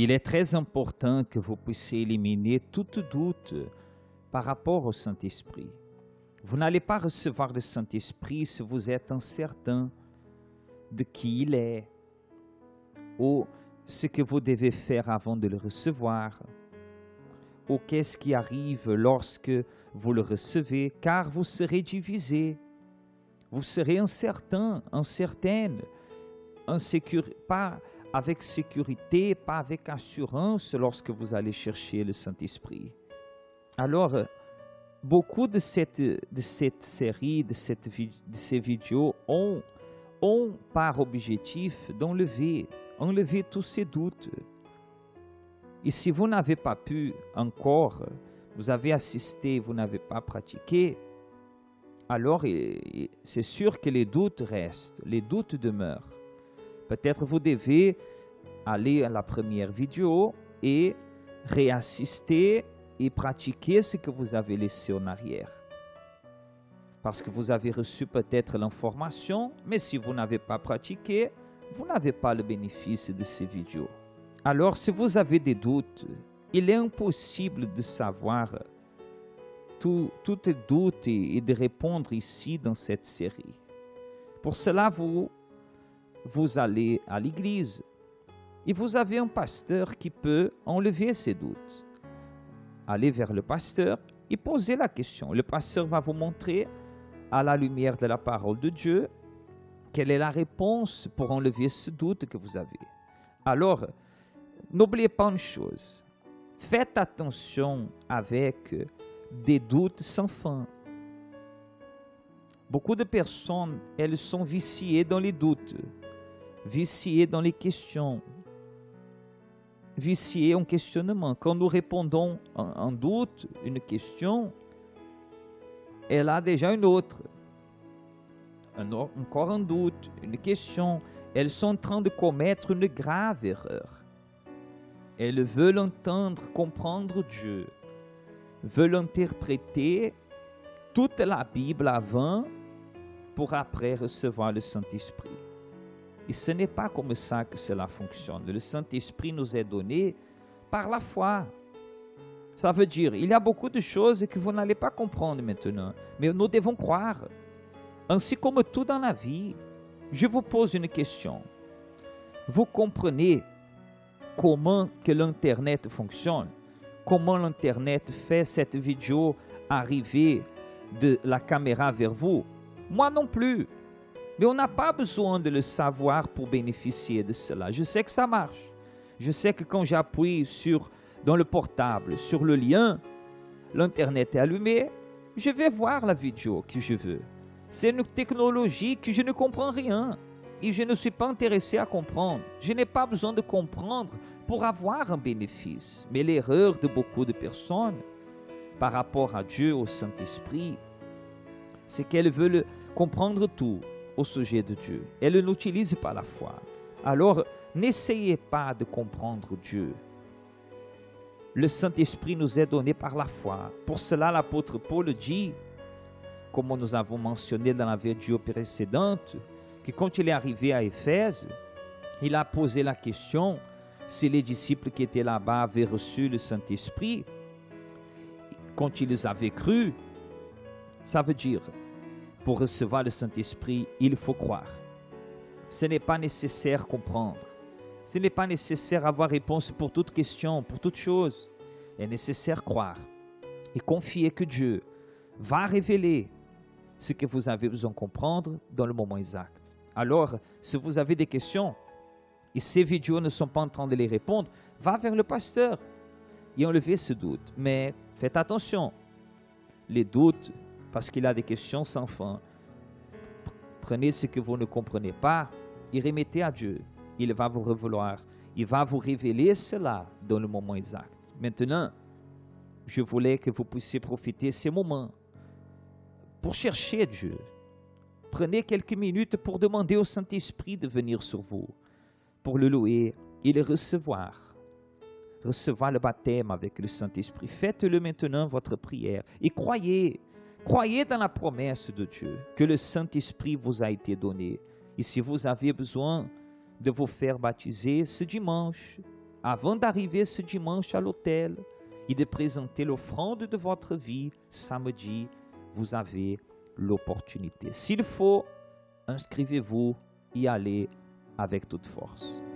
Il est très important que vous puissiez éliminer tout doute par rapport au Saint-Esprit. Vous n'allez pas recevoir le Saint-Esprit si vous êtes incertain de qui il est ou ce que vous devez faire avant de le recevoir ou qu'est-ce qui arrive lorsque vous le recevez, car vous serez divisé. Vous serez incertain, incertaine, pas avec sécurité, pas avec assurance lorsque vous allez chercher le Saint-Esprit. Alors, beaucoup de cette série, de ces vidéos ont par objectif d'enlever tous ces doutes. Et si vous n'avez pas pu encore, vous avez assisté, vous n'avez pas pratiqué, alors c'est sûr que les doutes restent, les doutes demeurent. Peut-être vous devez aller à la première vidéo et réassister et pratiquer ce que vous avez laissé en arrière. Parce que vous avez reçu peut-être l'information, mais si vous n'avez pas pratiqué, vous n'avez pas le bénéfice de ces vidéos. Alors, si vous avez des doutes, il est impossible de savoir tous les doutes et de répondre ici dans cette série. Pour cela, vous allez à l'église et vous avez un pasteur qui peut enlever ces doutes. Allez vers le pasteur et posez la question. Le pasteur va vous montrer à la lumière de la parole de Dieu quelle est la réponse pour enlever ce doute que vous avez. Alors, n'oubliez pas une chose, faites attention avec des doutes sans fin. Beaucoup de personnes, elles sont viciées dans les doutes, viciées dans les questions, viciées en questionnement. Quand nous répondons un doute, une question, elle a déjà une autre. Encore un doute, une question. Elles sont en train de commettre une grave erreur. Elles veulent entendre, comprendre Dieu, veulent interpréter toute la Bible avant pour après recevoir le Saint-Esprit. Et ce n'est pas comme ça que cela fonctionne. Le Saint-Esprit nous est donné par la foi. Ça veut dire, il y a beaucoup de choses que vous n'allez pas comprendre maintenant, mais nous devons croire. Ainsi comme tout dans la vie, je vous pose une question. Vous comprenez comment que l'Internet fonctionne? Comment l'Internet fait cette vidéo arriver de la caméra vers vous? Moi non plus. Mais on n'a pas besoin de le savoir pour bénéficier de cela. Je sais que ça marche. Je sais que quand j'appuie dans le portable, sur le lien, l'Internet est allumé, je vais voir la vidéo que je veux. C'est une technologie que je ne comprends rien et je ne suis pas intéressé à comprendre. Je n'ai pas besoin de comprendre pour avoir un bénéfice. Mais l'erreur de beaucoup de personnes par rapport à Dieu, au Saint-Esprit, c'est qu'elles veulent comprendre tout au sujet de Dieu. Elles n'utilisent pas la foi. Alors, n'essayez pas de comprendre Dieu. Le Saint-Esprit nous est donné par la foi. Pour cela, l'apôtre Paul dit, comme nous avons mentionné dans la vidéo précédente, que quand il est arrivé à Éphèse, il a posé la question si les disciples qui étaient là-bas avaient reçu le Saint-Esprit. Quand ils avaient cru, ça veut dire, pour recevoir le Saint-Esprit, il faut croire. Ce n'est pas nécessaire comprendre. Ce n'est pas nécessaire avoir réponse pour toute question, pour toute chose. Il est nécessaire croire et confier que Dieu va révéler ce que vous avez besoin de comprendre dans le moment exact. Alors, si vous avez des questions et ces vidéos ne sont pas en train de les répondre, va vers le pasteur et enlevez ce doute. Mais faites attention, les doutes, parce qu'il a des questions sans fin. Prenez ce que vous ne comprenez pas et remettez à Dieu. Il va vous révéler, il va vous révéler cela dans le moment exact. Maintenant, je voulais que vous puissiez profiter de ces moments pour chercher Dieu. Prenez quelques minutes pour demander au Saint-Esprit de venir sur vous, pour le louer et le recevoir. Recevoir le baptême avec le Saint-Esprit. Faites-le maintenant votre prière et croyez dans la promesse de Dieu que le Saint-Esprit vous a été donné. Et si vous avez besoin de vous faire baptiser ce dimanche, avant d'arriver ce dimanche à l'hôtel et de présenter l'offrande de votre vie samedi, vous avez l'opportunité. S'il faut, inscrivez-vous et allez avec toute force.